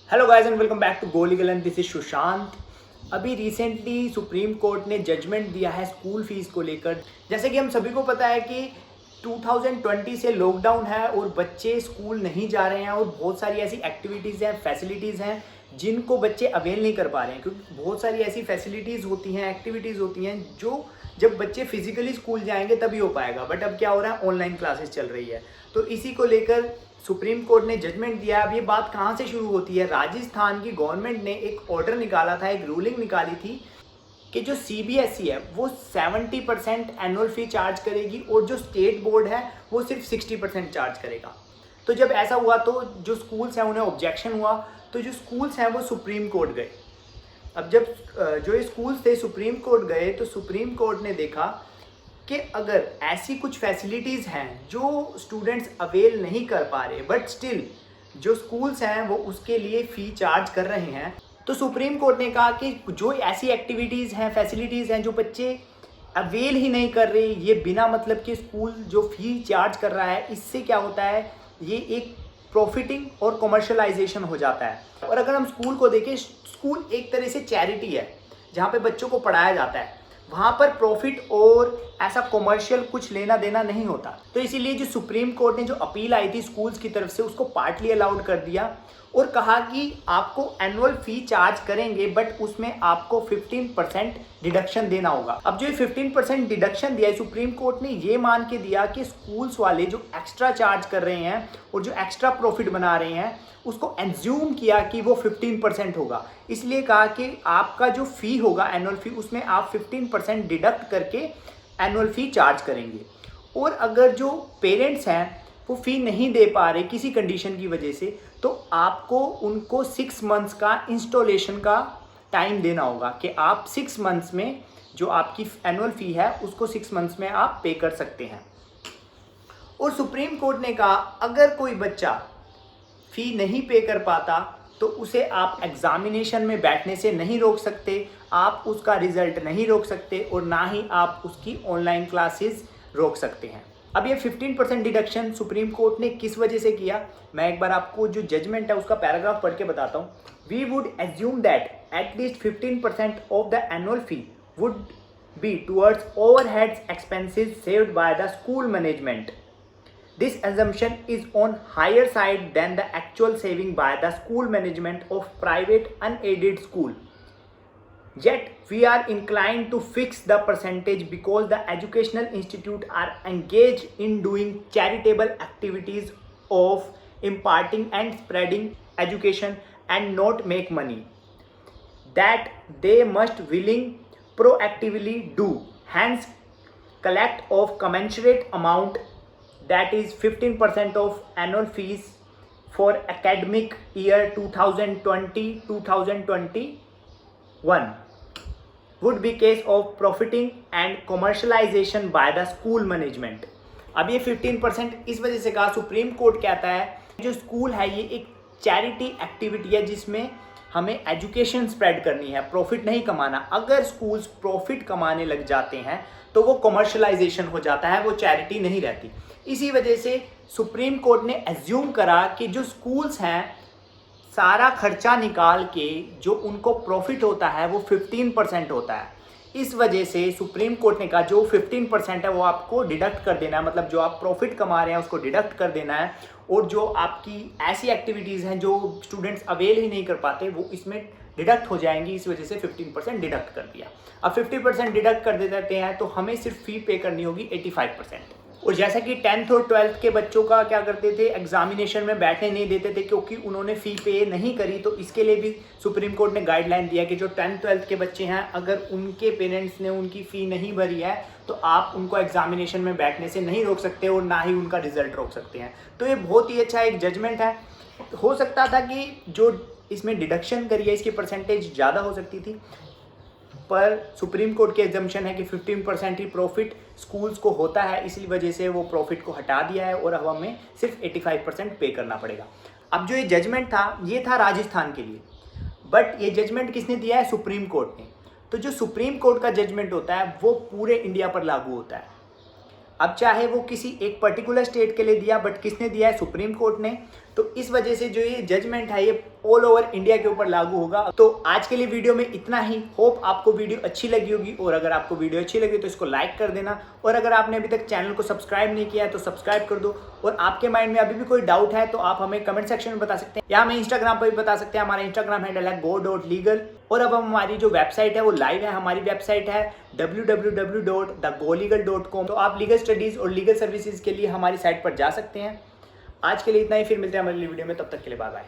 Hello guys and welcome back to Go Legal and this is Sushant. अभी recently Supreme Court ने judgement दिया है school fees को लेकर। जैसे कि हम सभी को पता है कि 2020 से लॉकडाउन है और बच्चे स्कूल नहीं जा रहे हैं और बहुत सारी ऐसी एक्टिविटीज़ हैं, फैसिलिटीज़ हैं जिनको बच्चे अवेल नहीं कर पा रहे हैं, क्योंकि बहुत सारी ऐसी फैसिलिटीज़ होती हैं, एक्टिविटीज़ होती हैं जो जब बच्चे फिजिकली स्कूल जाएंगे तभी हो पाएगा। बट अब क्या हो रहा है, ऑनलाइन क्लासेस चल रही है। तो इसी को लेकर सुप्रीम कोर्ट ने जजमेंट दिया। अब ये बात कहाँ से शुरू होती है, राजस्थान की गवर्नमेंट ने एक ऑर्डर निकाला था, एक रूलिंग निकाली थी कि जो सीबीएसई है वो 70% एनुअल फी चार्ज करेगी और जो स्टेट बोर्ड है वो सिर्फ 60% चार्ज करेगा। तो जब ऐसा हुआ तो जो स्कूल्स हैं उन्हें ऑब्जेक्शन हुआ, तो जो स्कूल्स हैं वो सुप्रीम कोर्ट गए। अब जब जो स्कूल्स थे सुप्रीम कोर्ट गए तो सुप्रीम कोर्ट ने देखा कि अगर ऐसी कुछ फैसिलिटीज़ हैं जो स्टूडेंट्स अवेल नहीं कर पा रहे बट स्टिल जो स्कूल्स हैं वो उसके लिए फ़ी चार्ज कर रहे हैं, तो सुप्रीम कोर्ट ने कहा कि जो ऐसी एक्टिविटीज़ हैं, फैसिलिटीज़ हैं जो बच्चे अवेल ही नहीं कर रहे, ये बिना मतलब कि स्कूल जो फ़ी चार्ज कर रहा है, इससे क्या होता है, ये एक प्रॉफिटिंग और कमर्शलाइजेशन हो जाता है। और अगर हम स्कूल को देखें, स्कूल एक तरह से चैरिटी है जहाँ पे बच्चों को पढ़ाया जाता है, वहाँ पर प्रॉफिट और ऐसा कॉमर्शियल कुछ लेना देना नहीं होता। तो इसीलिए जो सुप्रीम कोर्ट ने जो अपील आई थी स्कूल्स की तरफ से उसको पार्टली अलाउड कर दिया और कहा कि आपको एनुअल फी चार्ज करेंगे बट उसमें आपको 15% डिडक्शन देना होगा। अब जो 15% डिडक्शन दिया है सुप्रीम कोर्ट ने ये मान के दिया कि स्कूल्स वाले जो एक्स्ट्रा चार्ज कर रहे हैं और जो एक्स्ट्रा प्रॉफिट बना रहे हैं उसको एज्यूम किया कि वो 15% होगा। इसलिए कहा कि आपका जो फ़ी होगा एनुअल फी उसमें आप 15% डिडक्ट करके एनुअल फ़ी चार्ज करेंगे। और अगर जो पेरेंट्स हैं वो फ़ी नहीं दे पा रहे किसी कंडीशन की वजह से, तो आपको उनको 6 मंथ्स का इंस्टॉलेशन का टाइम देना होगा कि आप 6 मंथ्स में जो आपकी एनुअल फ़ी है उसको 6 मंथ्स में आप पे कर सकते हैं। और सुप्रीम कोर्ट ने कहा अगर कोई बच्चा फ़ी नहीं पे कर पाता तो उसे आप एग्ज़ामिनेशन में बैठने से नहीं रोक सकते, आप उसका रिज़ल्ट नहीं रोक सकते और ना ही आप उसकी ऑनलाइन क्लासेस रोक सकते हैं। अब ये 15% डिडक्शन सुप्रीम कोर्ट ने किस वजह से किया, मैं एक बार आपको जो जजमेंट है उसका पैराग्राफ पढ़ के बताता हूँ। We would assume that at least 15% of the annual fee would be towards overheads expenses saved by the school management. This assumption is on higher side than the actual saving by the school management of private unaided school. Yet we are inclined to fix the percentage because the educational institute are engaged in doing charitable activities of imparting and spreading education and not make money that they must willing proactively do. Hence collect of commensurate amount, that is 15% of annual fees for academic year 2020-2021 would be case of profiting and commercialization by the school management. अब ये 15% इस वजह से कहा, supreme court कहता है जो school है ये एक चैरिटी एक्टिविटी है जिसमें हमें एजुकेशन स्प्रेड करनी है, प्रॉफिट नहीं कमाना। अगर स्कूल्स प्रॉफिट कमाने लग जाते हैं तो वो कमर्शलाइजेशन हो जाता है, वो चैरिटी नहीं रहती। इसी वजह से सुप्रीम कोर्ट ने एज्यूम करा कि जो स्कूल्स हैं सारा खर्चा निकाल के जो उनको प्रॉफिट होता है वो 15% होता है। इस वजह से सुप्रीम कोर्ट ने कहा जो 15% है वो आपको डिडक्ट कर देना है, मतलब जो आप प्रॉफिट कमा रहे हैं उसको डिडक्ट कर देना है और जो आपकी ऐसी एक्टिविटीज़ हैं जो स्टूडेंट्स अवेल ही नहीं कर पाते वो इसमें डिडक्ट हो जाएंगी। इस वजह से 15% डिडक्ट कर दिया। अब 50% डिडक्ट कर देते हैं तो हमें सिर्फ फ़ी पे करनी होगी 85%। और जैसा कि 10th और 12th के बच्चों का क्या करते थे, एग्जामिनेशन में बैठने नहीं देते थे क्योंकि उन्होंने फ़ी पे नहीं करी, तो इसके लिए भी सुप्रीम कोर्ट ने गाइडलाइन दिया कि जो 10th 12th के बच्चे हैं अगर उनके पेरेंट्स ने उनकी फ़ी नहीं भरी है तो आप उनको एग्जामिनेशन में बैठने से नहीं रोक सकते और ना ही उनका रिजल्ट रोक सकते हैं। तो ये बहुत ही अच्छा एक जजमेंट है। हो सकता था कि जो इसमें डिडक्शन करी है इसकी परसेंटेज ज़्यादा हो सकती थी, पर सुप्रीम कोर्ट की एग्जम्पशन है कि 15% ही प्रॉफिट स्कूल्स को होता है, इसी वजह से वो प्रॉफिट को हटा दिया है और अब हमें सिर्फ 85% पे करना पड़ेगा। अब जो ये जजमेंट था ये था राजस्थान के लिए, बट ये जजमेंट किसने दिया है, सुप्रीम कोर्ट ने। तो जो सुप्रीम कोर्ट का जजमेंट होता है वो पूरे इंडिया पर लागू होता है। अब चाहे वो किसी एक पर्टिकुलर स्टेट के लिए दिया, बट किसने दिया है, सुप्रीम कोर्ट ने। तो इस वजह से जो ये जजमेंट है ये ऑल ओवर इंडिया के ऊपर लागू होगा। तो आज के लिए वीडियो में इतना ही। होप आपको वीडियो अच्छी लगी होगी, और अगर आपको वीडियो अच्छी लगी तो इसको लाइक कर देना, और अगर आपने अभी तक चैनल को सब्सक्राइब नहीं किया है तो सब्सक्राइब कर दो। और आपके माइंड में अभी भी कोई डाउट है तो आप हमें कमेंट सेक्शन में बता सकते हैं, या हमें इंस्टाग्राम पर भी बता सकते हैं। हमारा इंस्टाग्राम हैंडल है go.legal। और अब हमारी जो वेबसाइट है वो लाइव है। हमारी वेबसाइट है www.thegolegal.com। तो आप लीगल स्टडीज़ और लीगल सर्विसेज के लिए हमारी साइट पर जा सकते हैं। आज के लिए इतना ही, फिर मिलते हैं अगली वीडियो में, तब तक के लिए बाय बाय।